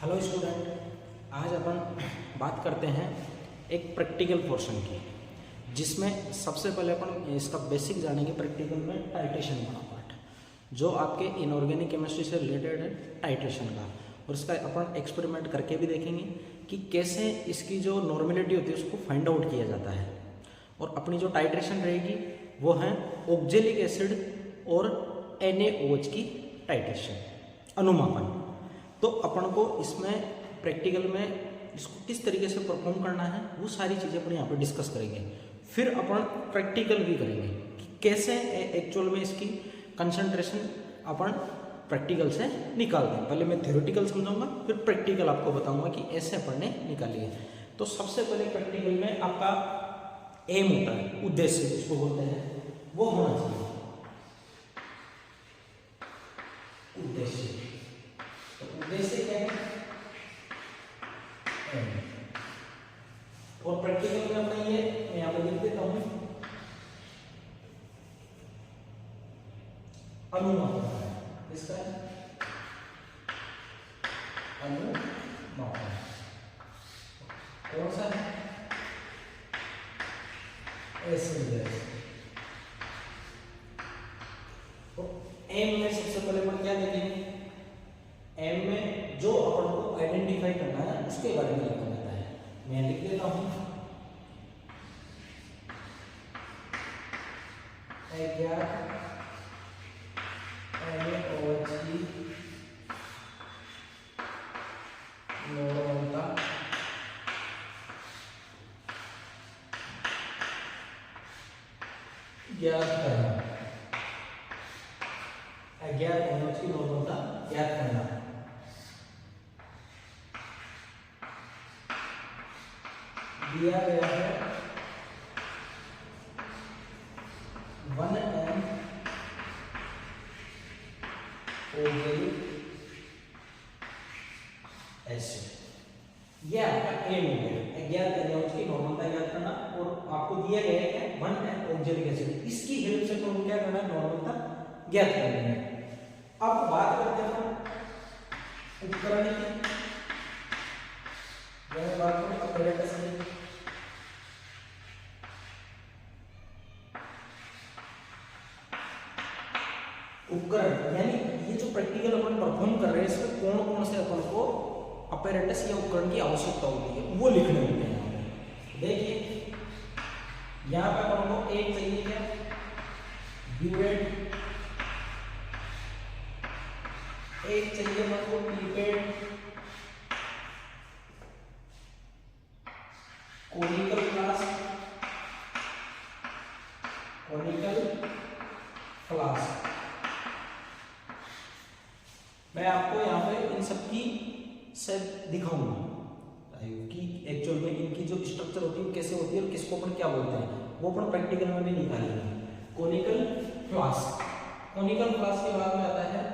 Hello student, आज अपन बात करते हैं एक प्रैक्टिकल पोर्शन की, जिसमें सबसे पहले अपन इसका बेसिक जानेंगे। प्रैक्टिकल में टाइट्रेशन वाला पार्ट जो आपके इनऑर्गेनिक केमिस्ट्री से रिलेटेड है, टाइट्रेशन का। और इसका अपन एक्सपेरिमेंट करके भी देखेंगे कि कैसे इसकी जो नॉर्मेलिटी होती है उसको फाइंड आउट किया जाता है। और अपनी जो टाइट्रेशन रहेगी वो है ऑक्जेलिक एसिड और NaOH की टाइट्रेशन, अनुमापन। तो अपन को इसमें प्रैक्टिकल में इसको किस तरीके से परफॉर्म करना है वो सारी चीज़ें अपन यहाँ पे डिस्कस करेंगे। फिर अपन प्रैक्टिकल भी करेंगे कि कैसे एक्चुअल में इसकी कंसंट्रेशन अपन प्रैक्टिकल से निकालते हैं। पहले मैं थ्योरेटिकल समझाऊंगा, फिर प्रैक्टिकल आपको बताऊंगा कि ऐसे अपन ने निकाली है। तो सबसे पहले प्रैक्टिकल में आपका एम होता है, उद्देश्य जिसको बोलते हैं, वो होना चाहिए उद्देश्य। तो उद्देश्य क्या है? और प्रैक्टिकल में अपना ये मैं यहाँ पे लिख देता हूँ, अनुमापन। इसका अनुमापन कौन सा है? तो एम में सबसे पहले अपन क्या देखेंगे? एम में जो अपन को आइडेंटिफाई करना है उसके बारे में लिखा जाता है। मैं लिख देता हूं NaOH की नॉर्मलता ज्ञात करना, अज्ञात NaOH की नॉर्मलता ज्ञात करना। दिया गया है 1m ऑक्जेलिक एसिड। यह आपका एम हो गया, अज्ञात NaOH की नॉर्मलता ज्ञात करना। और आपको दिया गया है क्या? 1m oxalic acid. इसकी हेल्प से तो क्या करना है? नॉर्मलता ज्ञात करनी है। अब बात करते हैं उपकरण की। बात करें अपैरेटस की, उपकरण यानी ये जो प्रैक्टिकल अपन परफॉर्म कर रहे हैं इसमें कौन कौन से अपन को अपैरेटस या उपकरण की आवश्यकता होती है वो लिखने होते हैं। देखिए यहाँ पे अपन को एक चाहिए क्या? ब्यूरेट, एक चाहिए अपन को pipette, conical flask, conical flask. मैं आपको यहाँ पे इन सब की से दिखाऊंगा कि एक्चुअल में इनकी जो स्ट्रक्चर होती है कैसे होती है और किसको अपन क्या बोलते हैं, वो अपन प्रैक्टिकल में भी निकालेंगे। कोनिकल फ्लास्क, कोनिकल फ्लास्क के बाद में आता है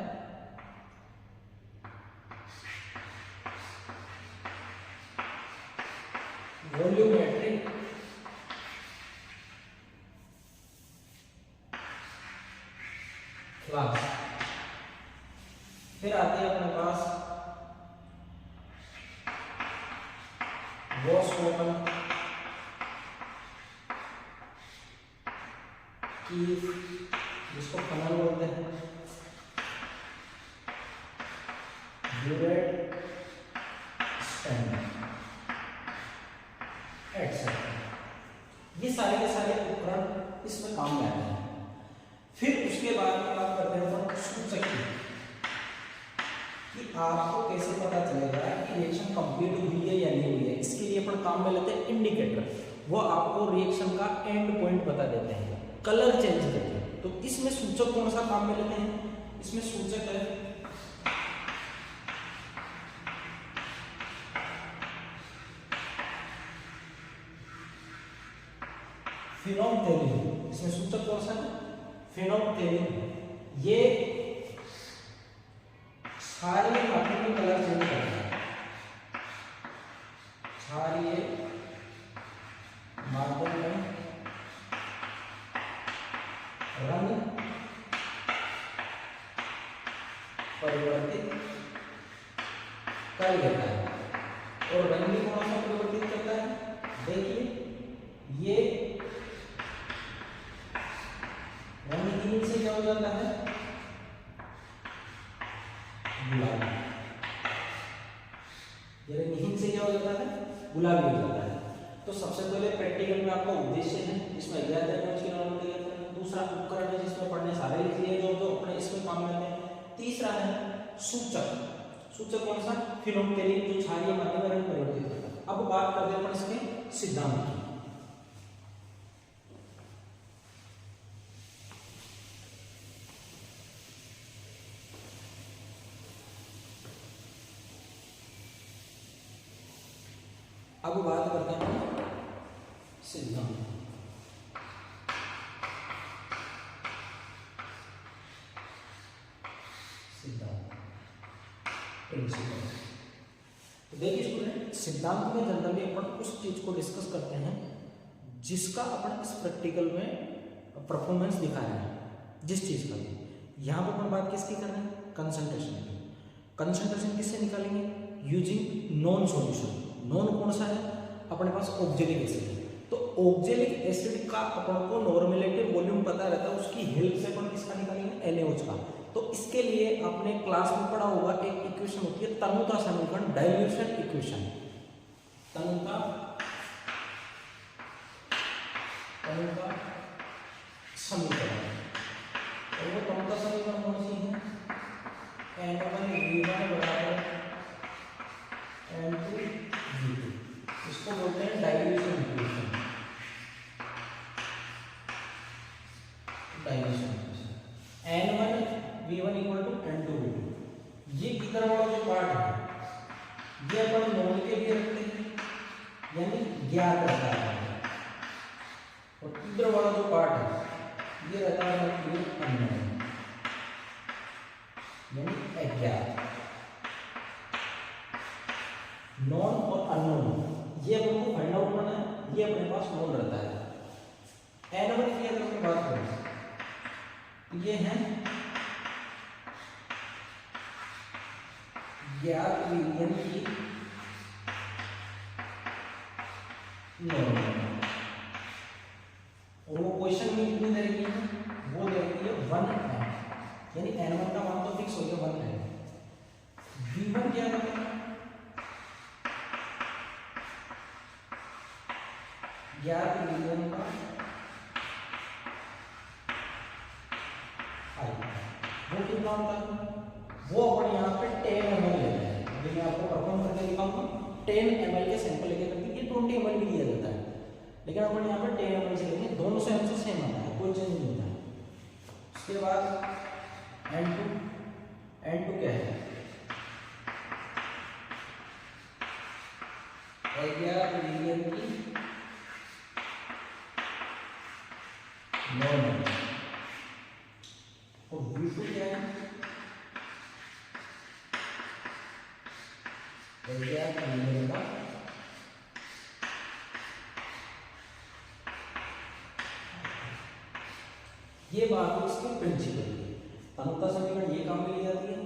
वॉल्यूमेट्रिक फ्लास्क। फिर आते हैं अपने पास वॉश बॉटल की, जिसको फनल बोलते हैं, ब्यूरेट स्टैंड एटसेट्रा। ये सारे के सारे उपकरण इसमें काम में आते हैं। फिर उसके बाद में बात करते हैं अपन सूचक की, कि आपको कैसे पता चलेगा कि रिएक्शन कंप्लीट हुई है या नहीं हुई है। इसके लिए अपन काम में लेते हैं इंडिकेटर। वो आपको रिएक्शन का एंड पॉइंट बता देते हैं, कलर चेंज करते हैं। तो इसमें सूचक कौन सा काम में लेते हैं? इसमें सूचक है फिनोल्फथालीन। इसमें सूचक कौन सा है? फिनोल्फथालीन। ये क्षारीय धातु में कलर चेंज करता है, क्षारीय मार्बल में रंग परिवर्तित कर देता है और रंग भी कौन सा परिवर्तित करता है? देखिए ये रंगहीन से क्या हो जाता है? गुलाबी। ये रंगहीन से क्या हो जाता है? गुलाबी हो जाता है। तो सबसे पहले प्रैक्टिकल में आपका उद्देश्य है इसमें अज्ञात एलिमेंट्स की नॉर्मल तैयार करना, दूसरा उपकरण है जिसमें पढ़ने सारे लिख लिए जो अपने इसमें काम में आते हैं, तीसरा है सूचक। सूचक कौन सा? फिनोप्टेरिक जो क्षारीय माध्यम में रंग परिवर्तित करता है। अब बात करते हैं अपन इसके सिद्धांत की। अब बात करते हैं सिद्धांत। सिद्धांत प्रिंसिपल। तो देखिए स्टूडेंट, सिद्धांत में जनरली अपन उस चीज को डिस्कस करते हैं जिसका अपन इस प्रैक्टिकल में परफॉर्मेंस दिखा रहे हैं, जिस चीज का भी। यहाँ पर अपन बात किसकी कर रहे हैं? कंसंट्रेशन की। कंसंट्रेशन किससे निकालेंगे? Using non solution. नॉन कौन सा है? अपने पास ऑक्जेलिक एसिड है। तो ऑक्जेलिक एसिड का अपन को नॉर्मेलिटी वॉल्यूम पता रहता है, उसकी हेल्प से अपन किसका निकालेंगे? NaOH का। तो इसके लिए आपने क्लास में पढ़ा होगा एक इक्वेशन होती है तनुता समीकरण, डाइल्यूशन इक्वेशन। तनुता समीकरण। और वो तनुता समीकरण कौन सी है? N1V1 बराबर N2V2। इसको बोलते हैं dilution equation. Dilution N1V1 equal to N2V2। ये इधर वाला जो पार्ट है ये अपन नोन के लिए रखते हैं, यानी ज्ञात रहता है, और इधर वाला जो पार्ट है ये रहता है अननोन, यानी अज्ञात। नॉन और अननोन ये अपन को फाइंड आउट करना है, ये अपने पास नॉन रहता है। N1 की अगर मैं बात करूं तो ये है ज्ञात विलयन की नॉर्मल, और वो क्वेश्चन में कितनी दे रही है? वो दे रही है 1 है, यानी N1 का मान तो फिक्स हो गया 1 है। V1 क्या करता है? ज्ञात विलयन का वो कितना होता है? वो अपन यहाँ पे 10 ml लेते हैं। अभी मैं आपको परफॉर्म करके दिखाऊंगा। 10 ml के सैंपल लेके करके, ये 20 ml भी लिया जाता है, लेकिन अपन यहाँ पे 10 ml से लेंगे। दोनोसे हमसे सेम आता है, कोई चेंज नहीं होता है। उसके बाद N2 क्या है? अज्ञात विलयन की नॉर्मल, और V2 क्या है? अज्ञात विलयन का ये बात इसके प्रिंसिपल की। तनुता समीकरण ये काम में ली जाती है।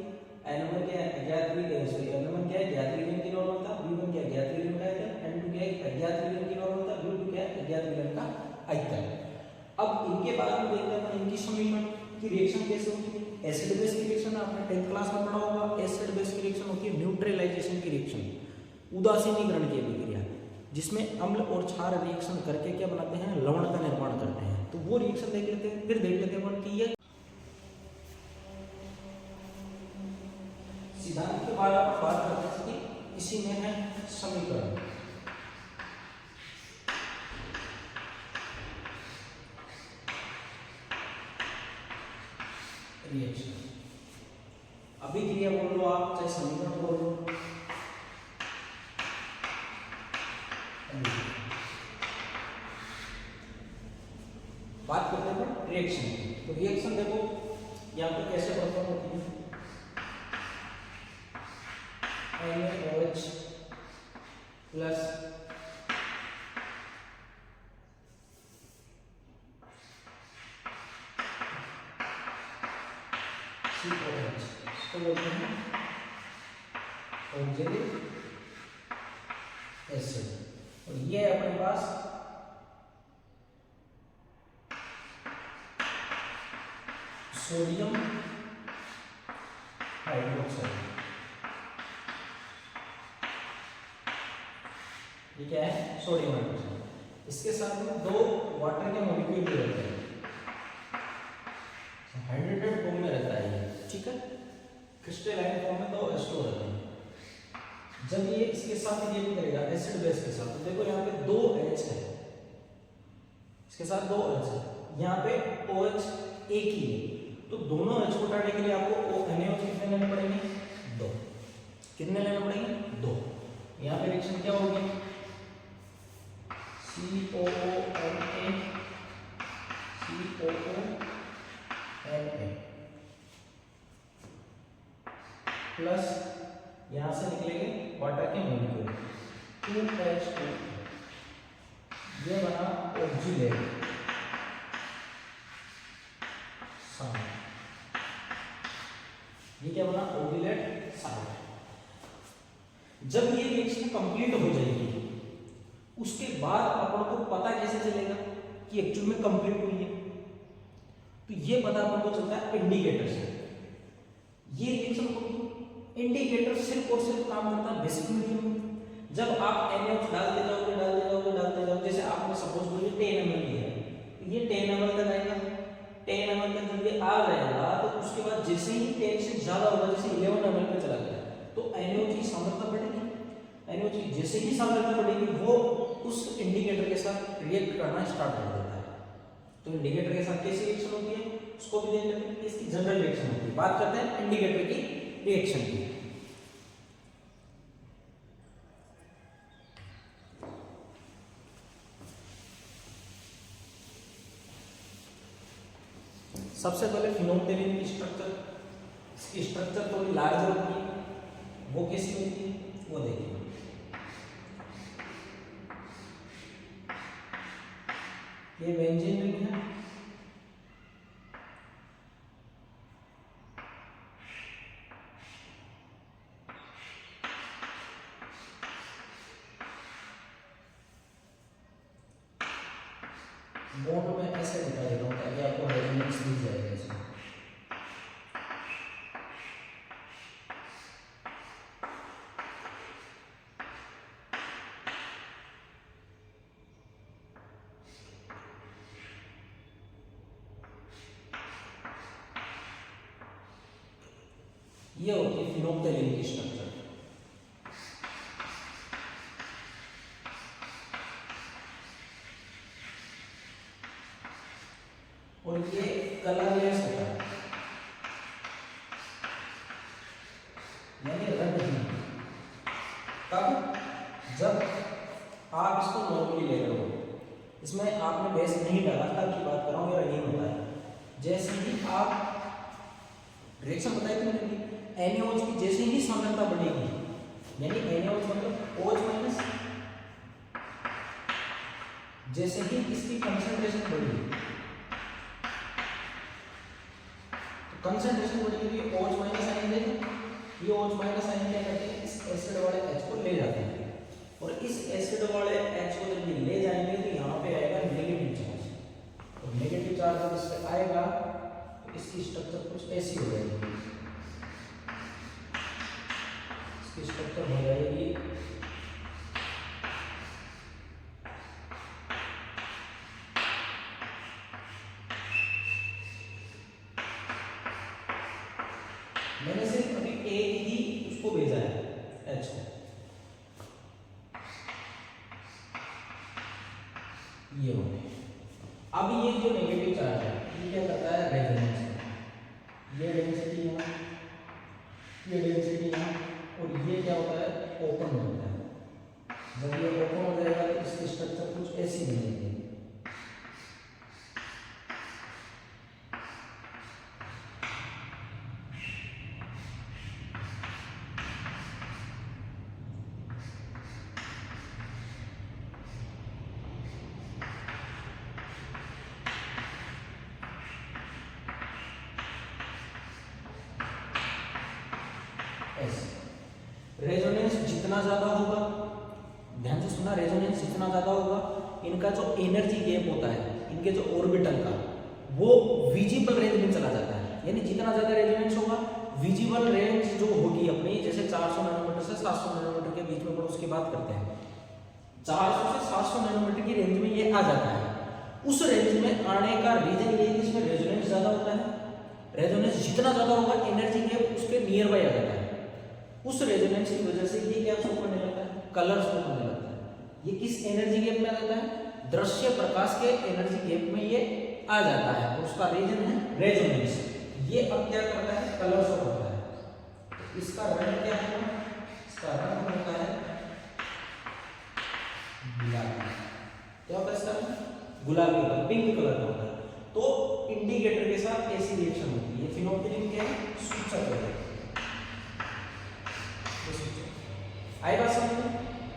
N1 क्या है? अज्ञात विलयन, सॉरी N1 क्या है? ज्ञात विलयन की नॉर्मल था। V1 क्या है? ज्ञात विलयन का आयतन। N2 क्या है? अज्ञात विलयन की नॉर्मल था। V2 क्या है? अज्ञात विलयन का आयतन। अब इनके बाद में देखते हैं इनकी समीकरण की रिएक्शन कैसे होती है। एसिड बेस की रिएक्शन आपने 10th क्लास में पढ़ा होगा। एसिड बेस की रिएक्शन होती है न्यूट्रलाइजेशन की रिएक्शन, उदासीनीकरण की अभिक्रिया, जिसमें अम्ल और क्षार रिएक्शन करके क्या बनाते हैं? लवण का निर्माण करते हैं। तो वो रिएक्शन देख लेते हैं, फिर देख लेते हैं कि ये सिद्धांत के बारे में बात करते हैं कि इसी में है समीकरण। रिएक्शन अभिक्रिया बोल लो आप, चाहे समीकरण बोल लो। बात करते हैं रिएक्शन की। तो रिएक्शन देखो यहाँ पे कैसे परफॉर्म होती है। NaOH प्लस COH, इसको बोलते हैं ऑक्जेलिक एसिड, और ये है अपने पास सोडियम हाइड्रोक्साइड। ये क्या है? Sodium hydroxide. इसके साथ में दो वाटर के मॉलिक्यूल भी रहते हैं, हाइड्रेटेड फॉर्म में रहता है ये, ठीक है। क्रिस्टलाइन फॉर्म में दो H2 रहते हैं। जब ये इसके साथ रिएक्ट करेगा एसिड बेस के साथ, तो देखो यहाँ पे दो H है, इसके साथ दो H है, यहाँ पे OH एक ही है, तो दोनों H को हटाने के लिए आपको NaOH कितने लेने पड़ेंगे? दो। कितने लेने पड़ेंगे? दो। यहाँ पे रिएक्शन क्या होगी? COONA प्लस यहां से निकलेंगे वाटर के मॉलिक्यूल 2H2, ये बना ऑक्जिलेट साल्ट। ये क्या बना? Oxalate salt. जब ये रिएक्शन कंप्लीट हो जाएगी, उसके बाद अपन को पता कैसे चलेगा कि एक्चुअल में कंप्लीट हुई है? तो ये पता अपन को चलता है इंडिकेटर से। ये रिएक्शन होगी, इंडिकेटर सिर्फ और सिर्फ काम करता है बेसिक मीडियम में। जब आप NaOH डालते जाओगे, जैसे आपने सपोज बोलिए 10 ml लिया है, तो ये 10 ml तक आएगा। 10 ml तक जब ये आ जाएगा, तो उसके बाद जैसे ही 10 से ज्यादा होगा, जैसे 11 ml पे चला गया, तो NaOH की सांद्रता बढ़ेगी। NaOH की जैसे ही सांद्रता बढ़ेगी, वो उस इंडिकेटर के साथ रिएक्ट करना स्टार्ट कर देता है। तो इंडिकेटर के साथ कैसी रिएक्शन होती है उसको भी देख लेते हैं। इसकी जनरल रिएक्शन होती है। बात करते हैं इंडिकेटर की रिएक्शन की। सबसे पहले फिनोल्फथालीन की स्ट्रक्चर, इसकी स्ट्रक्चर थोड़ी लार्जर होती है, वो कैसी होती है वो देखिए। ये बेंजीन रिंग है, बॉन्ड में ऐसे दिखा देता हूँ ताकि आपको रेजोनेंस दिख जाएगा इसमें। ये होती है फिनोल्फथालीन की स्ट्रक्चर। और ये कलरलेस होता है, यानी रंगहीन। तब जब आप इसको नॉर्मली ले रहे हो, इसमें आपने बेस नहीं डाला, तब की बात कर रहा हूँ, ये रंगीन होता है। जैसे ही आप रिएक्शन बताई थी मैंने, NaOH की जैसे ही सांद्रता बढ़ेगी, यानी NaOH मतलब OH माइनस, जैसे ही इसकी कंसंट्रेशन बढ़ेगी, कंसंट्रेशन बढ़ेगी, ये OH माइनस आयन देगा। ये OH माइनस आयन क्या करते हैं? इस एसिड वाले H को ले जाते हैं, और इस एसिड वाले H को जब ये ले जाएंगे तो यहाँ पे आएगा नेगेटिव चार्ज। और नेगेटिव चार्ज जब इस पे आएगा तो इसकी स्ट्रक्चर कुछ ऐसी हो जाएगी। इसकी स्ट्रक्चर हो जाएगी मैंने सिर्फ अभी एक ही उसको भेजा है H को, ये हो गया। अब ये जो नेगेटिव चार्ज है ये क्या करता है? रेजोनेंस। ये डेंसिटी यहाँ, ये डेंसिटी यहाँ, और ये क्या होता है? ओपन होता है। जब ये ओपन हो जाएगा तो इसकी स्ट्रक्चर कुछ ऐसी बनेगी। रेजोनेंस जितना ज़्यादा होगा, ध्यान से सुना, रेजोनेंस जितना ज़्यादा होगा, इनका जो एनर्जी गैप होता है इनके जो ऑर्बिटल का, वो विजिबल रेंज में चला जाता है। यानी जितना ज़्यादा रेजोनेंस होगा, विजिबल रेंज जो होगी अपनी, जैसे 400 नैनोमीटर से 700 नैनोमीटर के बीच में अपन उसकी बात करते हैं, 400 से 700 नैनोमीटर की रेंज में ये आ जाता है। उस रेंज में आने का रीजन ये है कि इसमें रेजोनेंस ज़्यादा होता है। रेजोनेंस जितना ज़्यादा होगा, एनर्जी गैप उसके नियर बाय आ जाता है। उस रेजोनेंस की वजह से ये क्या शो करने लगता है, कलर शो करने लगता है। ये किस एनर्जी गैप में आ जाता है, दृश्य प्रकाश के एनर्जी गैप में ये आ जाता है, और उसका रीजन है रेजोनेंस। ये अब क्या करता है, कलर शो करता है। तो इसका रंग क्या होगा, इसका रंग होता है गुलाबी। क्या होता है इसका, गुलाबी होता है, पिंक कलर का होता है। तो इंडिकेटर के साथ ऐसी रिएक्शन होती है। ये फिनोप्टिलिन क्या है, सूचक है। आई बात समझ में?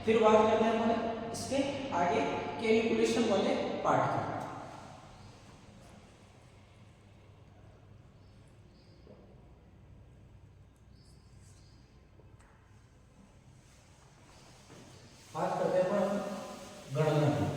फिर बात करते हैं हमारे इसके आगे कैलकुलेशन वाले पार्ट की। बात करते हैं अपन गणना की।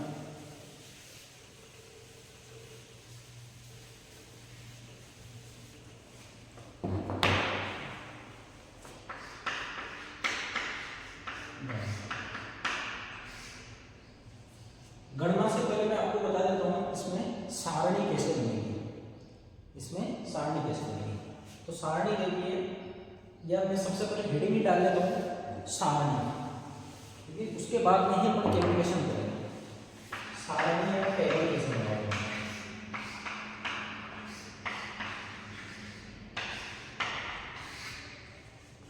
गणना से पहले मैं आपको बता देता हूँ इसमें सारणी कैसे बनेगी। इसमें सारणी कैसे बनेगी, तो सारणी के लिए या मैं सबसे पहले हेडिंग ही डाल देता हूँ सारणी, ठीक है। उसके बाद में ही अपन कैलकुलेशन करेंगे। सारणी या टेबल कैसे बनाएंगे,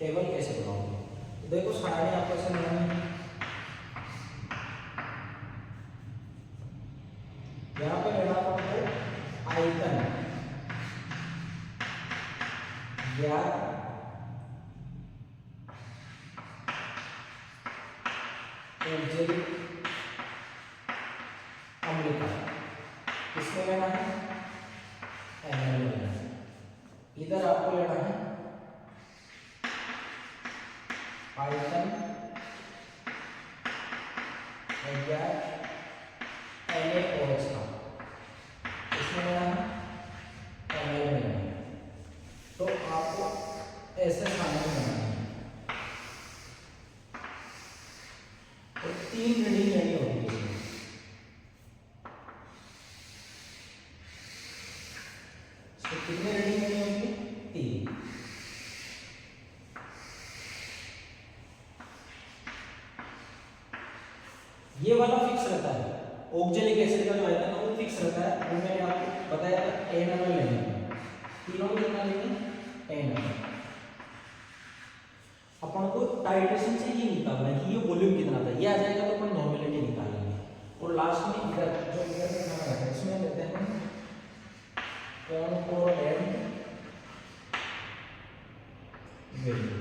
टेबल कैसे बनाओगे। देखो सारणी आपको ऐसे बनानी है, यहाँ पे लेना आपको आयतन, ज्ञात औद्योगिक अम्लीकरण, किसमें लेना है, ml में लेना है। इधर आपको लेना है आयतन अज्ञात NaOH का, इसमें लेना है ml में लेना है। तो आपको ऐसे सारणी बनानी है, और 3 रीडिंग लेनी होगी इसमें। तो कितने रीडिंग लेनी होगी, 3। ये वाला फिक्स रहता है, ऑक्जेलिक एसिड का जो आयतन है वो फिक्स रहता है। वो मैंने आपको बताया था nml लेंगे, तीनों में कितना लेंगे, nml। अपन को टाइट्रेशन से ये निकालना है कि ये वॉल्यूम कितना था, ये आ जाएगा तो अपन नॉर्मेलिटी निकालेंगे। और लास्ट में इधर जो इधर में खाना है इसमें लेते हैं कॉन्कोर्डेंट वैल्यू,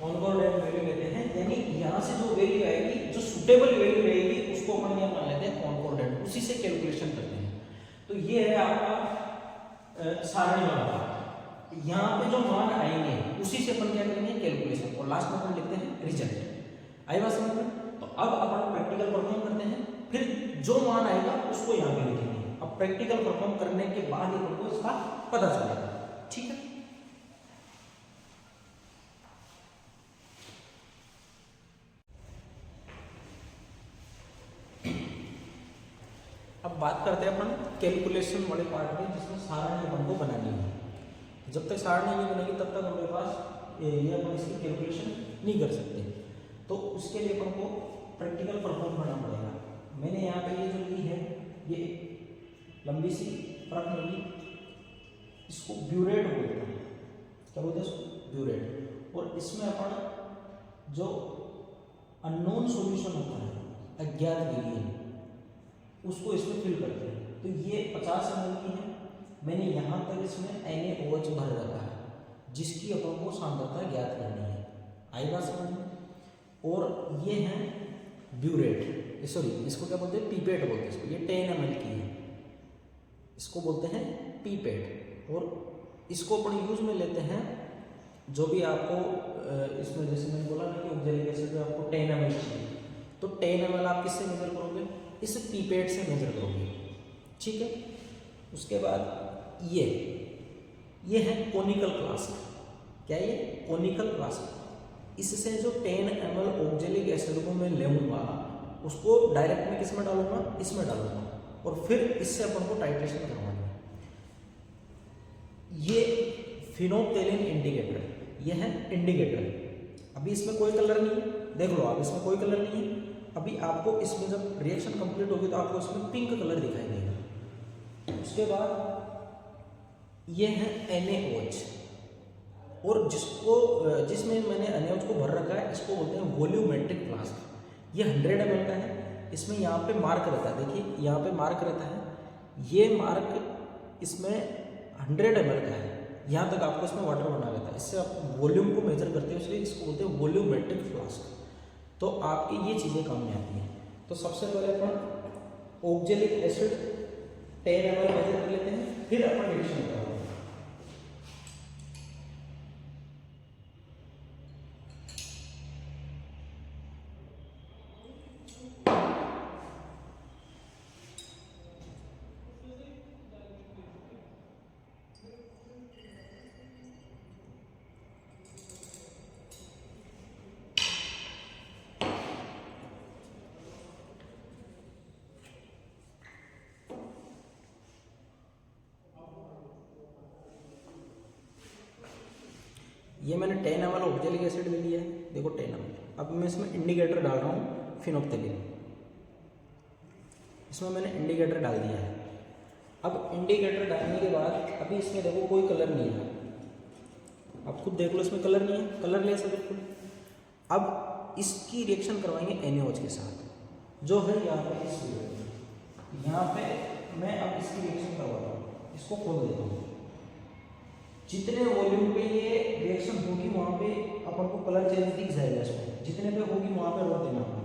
कॉन्कोर्डेंट वैल्यू लेते हैं। यानी यहाँ से जो वैल्यू आएगी, जो सुटेबल वैल्यू रहेगी, उसको अपन यहाँ मान लेते हैं कॉन्कोर्डेंट, उसी से कैलकुलेशन करते हैं। तो ये है आपका सारणी वाला। यहाँ पे जो मान आएंगे उसी से अपन क्या करेंगे, कैलकुलेशन, और लास्ट में अपन लिखते हैं रिजल्ट। आई बात समझ में? तो अब अपन प्रैक्टिकल परफॉर्म करते हैं, फिर जो मान आएगा उसको यहाँ पे लिखेंगे। अब प्रैक्टिकल परफॉर्म करने के बाद ही हमको इसका पता चलेगा, ठीक है। अब बात करते हैं अपन कैलकुलेशन वाले पार्ट में, जिसमें सारणी अपन को बनानी है। जब तक सारणी नहीं बनेगी तब तक हमारे पास ये अपन इसकी कैलकुलेशन नहीं कर सकते। तो उसके लिए अपन को प्रैक्टिकल परफॉर्म करना पड़ेगा। मैंने यहाँ पे ये जो ली है, ये लंबी सी परत ली, इसको ब्यूरेट बोलते हैं। क्या बोलते हैं इसको, ब्यूरेट। और इसमें अपन जो अननोन सॉल्यूशन होता है, अज्ञात विलयन, उसको इसमें फिल करते हैं। तो ये 50 ml की है, मैंने यहाँ तक इसमें NaOH भर रखा है, जिसकी अपन को सांद्रता ज्ञात करनी है। आई बात समझ में? और ये है ब्यूरेट, सॉरी इसको क्या बोलते हैं, पीपेट बोलते हैं इसको। ये 10 ml की है, इसको बोलते हैं पीपेट। और इसको अपन यूज में लेते हैं जो भी आपको इसमें जैसे मैंने बोला ना कि ऑक्जेलिक एसिड में आपको 10 ml चाहिए, तो 10 ml आप किससे मेजर करोगे? इस पीपेट से मेजर करोगे, ठीक है। उसके बाद ये है कोनिकल फ्लास्क। क्या ये? Conical flask. इससे जो 10 ml ऑक्जेलिक एसिड को मैं लेऊंगा उसको डायरेक्ट में किस में डालूंगा? इसमें डालूंगा, और फिर इससे अपन को टाइट्रेशन करवाना है। ये फिनोप्टेलिन इंडिकेटर, ये है इंडिकेटर। अभी इसमें कोई कलर नहीं है, देख लो आप, इसमें कोई कलर नहीं है। अभी आपको इसमें जब रिएक्शन कंप्लीट होगी तो आपको इसमें पिंक कलर दिखाई देगा। उसके बाद ये है NaOH, और जिसमें मैंने NaOH को भर रखा है इसको बोलते हैं वॉल्यूमेट्रिक फ्लास्क। ये 100 ml का है। इसमें यहाँ पे मार्क रहता है, देखिए यहाँ पे मार्क रहता है, ये मार्क इसमें 100 ml का है। यहाँ तक आपको इसमें वाटर बना रहता है, इससे आप वॉल्यूम को मेजर करते हो, इसलिए इसको बोलते हैं वॉल्यूमेट्रिक फ्लास्क। तो आपकी ये चीज़ें काम में आती हैं। तो सबसे पहले अपन ऑक्जेलिक एसिड 10 ml मेजर कर लेते हैं, फिर अपन रिएक्शन करेंगे। ये मैंने 10 ml ऑक्जेलिक एसिड ले लिया है, देखो 10 ml। अब मैं इसमें इंडिकेटर डाल रहा हूँ फिनोप्टेलिन, इसमें मैंने इंडिकेटर डाल दिया है। अब इंडिकेटर डालने के बाद अभी इसमें देखो कोई कलर नहीं है, आप खुद देख लो इसमें कलर नहीं है, कलर लेस है बिल्कुल। अब इसकी रिएक्शन करवाएंगे NaOH के साथ, जो है यहाँ पे इस यहाँ पे मैं अब इसकी रिएक्शन करवाता हूँ, इसको खोल देता हूँ। जितने वॉल्यूम पे ये रिएक्शन होगी वहाँ पे अपन को कलर चेंज दिख जाएगा इसमें, जितने पे होगी वहाँ पे रोक देना अपन।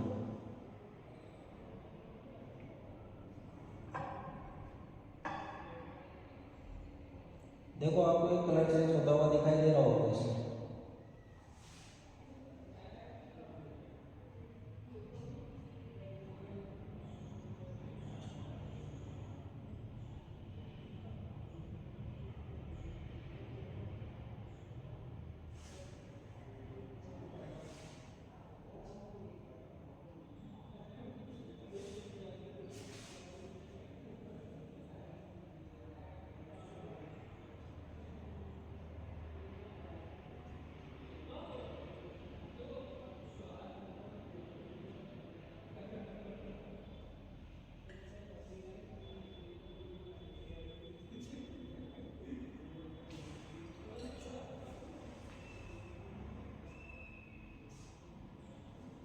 देखो आपको एक कलर चेंज होता हुआ दिखाई दे रहा होगा इसमें।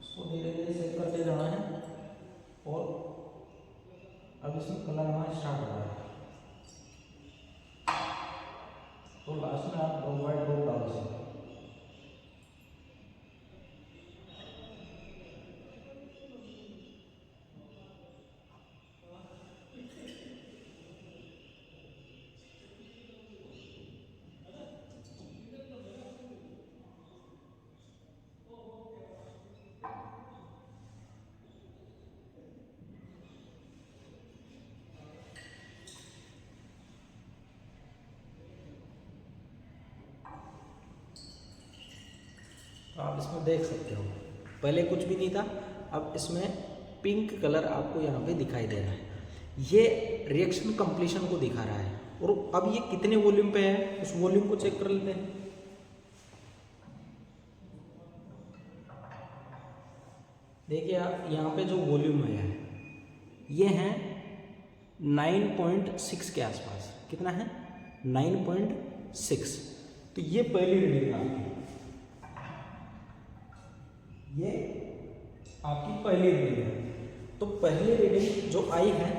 इसको धीरे धीरे सेट करते जाना है, और अब इसमें कलर आना स्टार्ट हो रहा है। तो लास्ट में आप ड्रॉप बाय ड्रॉप डाल सकते हो। तो आप इसमें देख सकते हो पहले कुछ भी नहीं था, अब इसमें पिंक कलर आपको यहाँ पे दिखाई दे रहा है। ये रिएक्शन कंप्लीशन को दिखा रहा है। और अब ये कितने वॉल्यूम पे है उस वॉल्यूम को चेक कर लेते हैं। देखिए आप यहाँ पे जो वॉल्यूम है ये है 9.6 के आसपास। कितना है? 9.6। तो ये पहली रीडिंग आपकी, ये आपकी पहली रीडिंग है। तो पहली रीडिंग जो आई है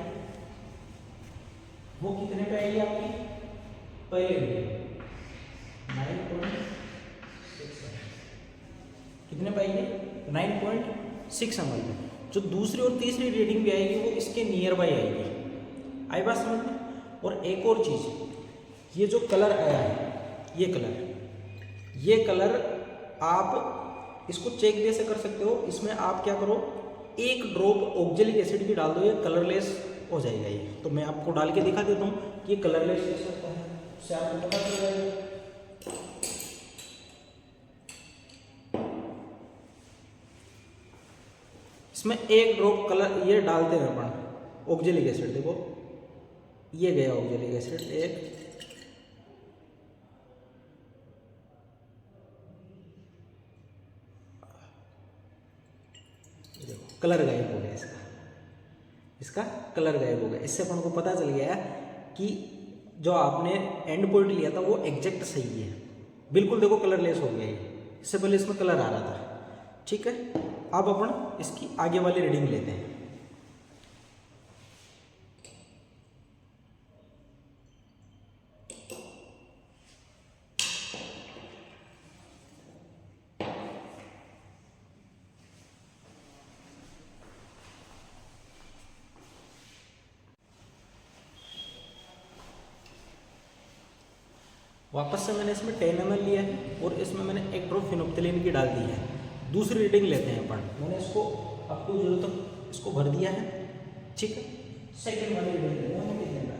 वो कितने पे आएगी आपकी? पहली रीडिंग 9.6 कितने पे आएगी? 9.6 ml में। जो दूसरी और तीसरी रीडिंग भी आएगी वो इसके नियर बाई आएगी। आई बात समझ में? और एक और चीज़, ये जो कलर आया है, ये कलर ये कलर आप इसको चेक कैसे कर सकते हो, इसमें आप क्या करो, एक ड्रॉप ऑक्जेलिक एसिड की डाल दो, ये कलरलेस हो जाएगा ये। तो मैं आपको डाल के दिखा देता हूँ कि ये कलरलेस कैसे होता है, उससे आपको पता चल जाएगा। इसमें एक ड्रॉप कलर ये डालते हैं अपन ऑक्जेलिक एसिड, देखो ये गया ऑक्जेलिक एसिड एक, देखो कलर गायब हो गया इसका कलर गायब हो गया। इससे अपन को पता चल गया कि जो आपने एंड पॉइंट लिया था वो एग्जैक्ट सही है, बिल्कुल देखो कलरलेस हो गया ये, इससे पहले इसमें कलर आ रहा था। ठीक है, अब अपन इसकी आगे वाली रीडिंग लेते हैं। वापस से मैंने इसमें 10 ml लिया है और इसमें मैंने एक ड्रॉप फिनोप्थिलीन की डाल दी है। दूसरी रीडिंग लेते हैं अपन, मैंने इसको अप टू 0 तक इसको भर दिया है। ठीक है, सेकंड वाली रीडिंग लेते हैं, कितने डाल दिए।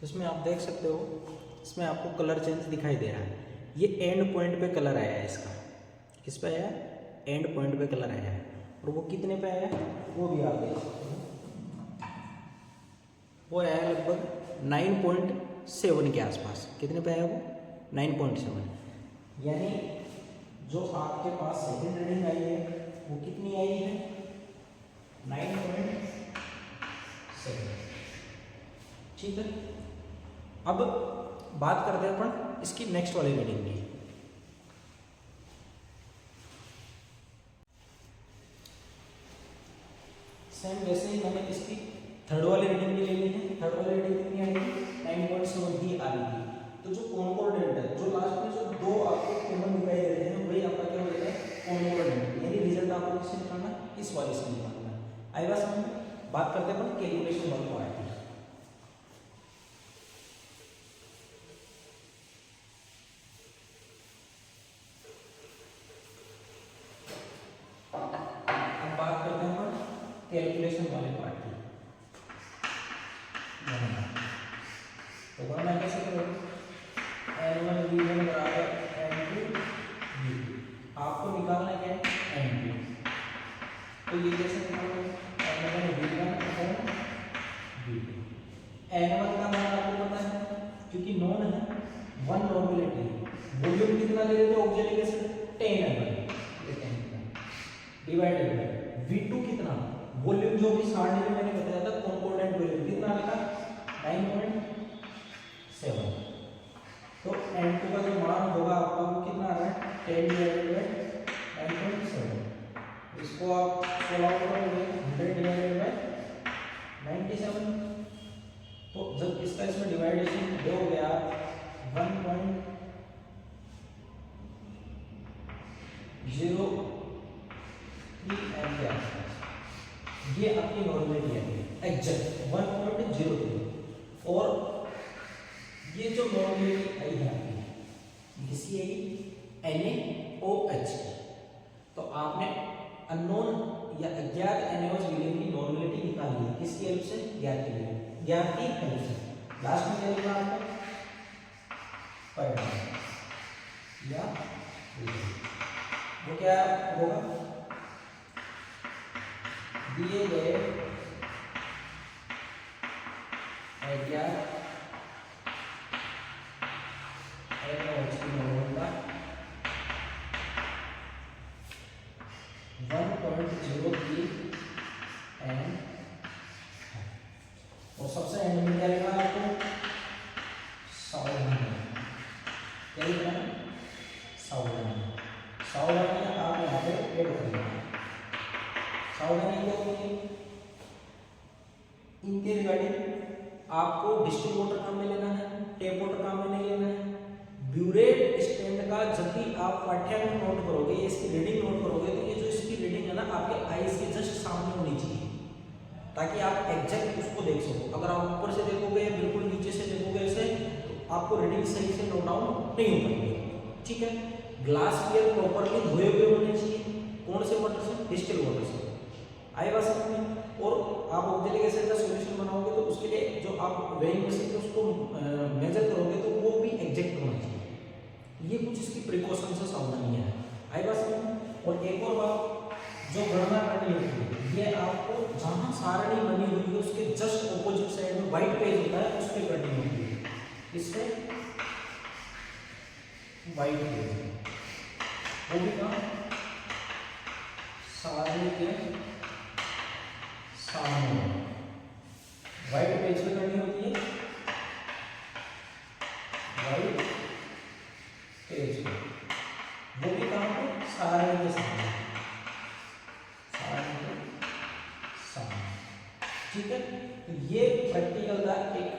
इसमें आप देख सकते हो, इसमें आपको कलर चेंज दिखाई दे रहा है। ये एंड पॉइंट पे कलर आया है इसका, किस पे आया है, एंड पॉइंट पे कलर आया है। और वो कितने पे आया है वो भी आप देख सकते हो, वो आया है लगभग 9.7 के आसपास। कितने पे आया वो, 9.7। यानी जो आपके पास सेकेंड रीडिंग आई है वो कितनी आई है, 9.7। ठीक है, अब बात करते हैं अपन इसकी नेक्स्ट वाली रीडिंग की। सेम वैसे ही मैंने इसकी थर्ड वाली रीडिंग भी ले ली है। थर्ड वाली रीडिंग कितनी आएगी, 9.7 ही आ रही थी। तो जो कॉन्कोर्डेंट है, जो लास्ट में जो दो आपको कॉमन दिखाई देते हैं वही आपका क्या हो जाता है, कॉन्कोर्डेंट। यानी रिजल्ट आपको किससे निकालना है, इस वाले से निकालना है। आएगा समझ में। बात करते हैं अपन कैलकुलेशन वाले पार्ट की। कैलकुलेशन वाले पार्ट की। तो गणना कैसे करोगे, N1 V1 बराबर N2 V2। आपको निकालना क्या है, N2। तो ये कैसे निकालोगे, N1 V1 upon V2। N1 का मान आपको पता है क्योंकि नॉन है, 1 नॉर्मलिटी है। वॉल्यूम कितना ले लेते हो oxalic acid, 10 ml divided by V2 कितना, वॉल्यूम जो भी सारणी में मैंने बताया था कॉम्पोनेंट वॉल्यूम कितना लिखा, 9.7। तो N2 का जो मान होगा आपका वो कितना आ रहा है, 10 डिवाइडेड बाय 9.7। इसको आप सॉल्व आउट करोगे, 100 डिवाइडेड बाय 97। तो जब इसका इसमें डिवाइडेशन दोगे आप 1.03 एम के आसपास, ये आपकी नॉर्मलिटी है एग्जैक्ट 1.03। और ये जो नॉर्मलिटी आई है आपकी किसकी आई, NaOH की। तो आपने अननोन या अज्ञात NaOH विलेन की नॉर्मलिटी निकाली है, किसकी हेल्प से, ज्ञात की हेल्प से। लास्ट में क्या लिखा आपको, परिणाम या रिजल्ट। क्या होगा, दिए गए अज्ञात होगा 1.03 एम और सबसे एंड में क्या लिखना है आपको, सावधानी। क्या लिखना है, सावधानी। सावधानी आप यहाँ पे ऐड करेंगे। सावधानी क्या होगी, इनके रिगार्डिंग आपको डिस्टिल वाटर काम में लेना है, टेप वाटर काम में नहीं लेना है। ब्यूरेट स्टैंड का जब भी आप पाठ्य में नोट करोगे, इसकी रीडिंग नोट करोगे, तो ये जो इसकी रीडिंग है ना आपके आईज के जस्ट सामने होनी चाहिए, ताकि आप एग्जैक्ट उसको देख सको। अगर आप ऊपर से देखोगे, बिल्कुल नीचे से देखोगे ऐसे, तो आपको रीडिंग सही से नोट डाउन नहीं हो पाएगी। ठीक है, ग्लास क्लियर प्रॉपरली धोए हुए होने चाहिए। कौन से वाटर से, डिस्टिल वाटर से। आएगा समझ में। और आप ऑक्जेलिक एसिड का सॉल्यूशन बनाओगे तो उसके लिए जो आप वेइंग मशीन से उसको मेजर करोगे तो वो भी एग्जैक्ट होना चाहिए। ये कुछ इसकी प्रिकॉशन से सावधानियां है। आएगा समझ में। और एक और बात, जो गणना करनी होती है, ये आपको जहां सारणी बनी हुई है उसके जस्ट ऑपोजिट साइड में व्हाइट पेज होता है, उस पर करनी होती है। इससे व्हाइट पेज वो भी कहाँ, सारणी के सामने व्हाइट पेज पे करनी होती है, व्हाइट पेज पे, वो भी कहाँ पे, सारणी के सामने, सारणी के सामने। ठीक है, तो ये प्रैक्टिकल का एक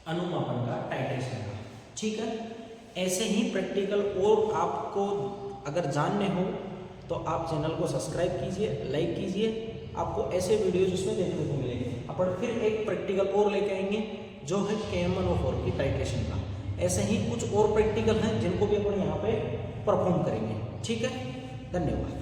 अनुमापन का, टाइट्रेशन का। ठीक है, ऐसे ही प्रैक्टिकल और आपको अगर जानने हो तो आप चैनल को सब्सक्राइब कीजिए, लाइक कीजिए। आपको ऐसे वीडियोज उसमें देखने को मिलेंगे। अपन फिर एक प्रैक्टिकल और लेके आएंगे जो है KM104 की टाइट्रेशन का। ऐसे ही कुछ और प्रैक्टिकल हैं जिनको भी अपन यहाँ पे परफॉर्म करेंगे। ठीक है, धन्यवाद।